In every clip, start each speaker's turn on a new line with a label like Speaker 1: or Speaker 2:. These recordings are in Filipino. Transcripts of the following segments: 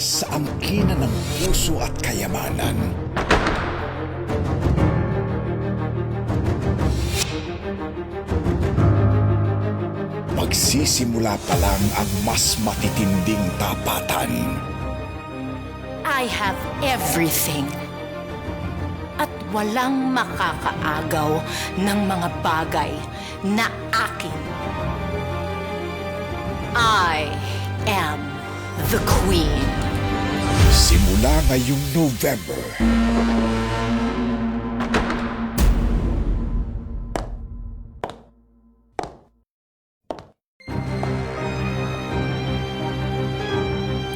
Speaker 1: sa angkinan ng puso at kayamanan. Magsisimula pa lang ang mas matitinding tapatan.
Speaker 2: I have everything. At walang makakaagaw ng mga bagay na akin. I am the Queen.
Speaker 1: Simula ngayong November.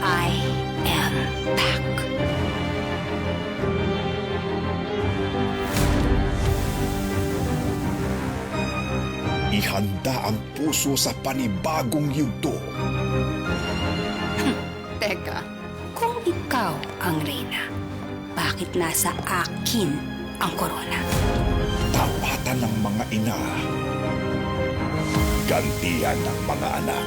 Speaker 2: I am back.
Speaker 1: Ihanda ang puso sa panibagong yugto.
Speaker 2: Teka,
Speaker 3: Kung ikaw ang reyna, bakit nasa akin ang korona?
Speaker 1: Tapatan ng mga ina. Gantihan ng mga anak.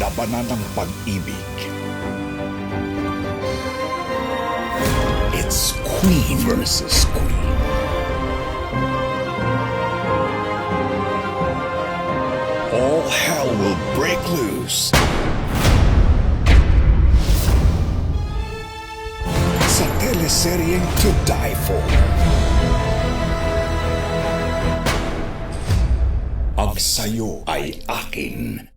Speaker 1: Labanan ng pag-ibig. It's Queen versus Queen. All hell will break loose. Sa teleseryeng To Die For. Ang sayo ay akin.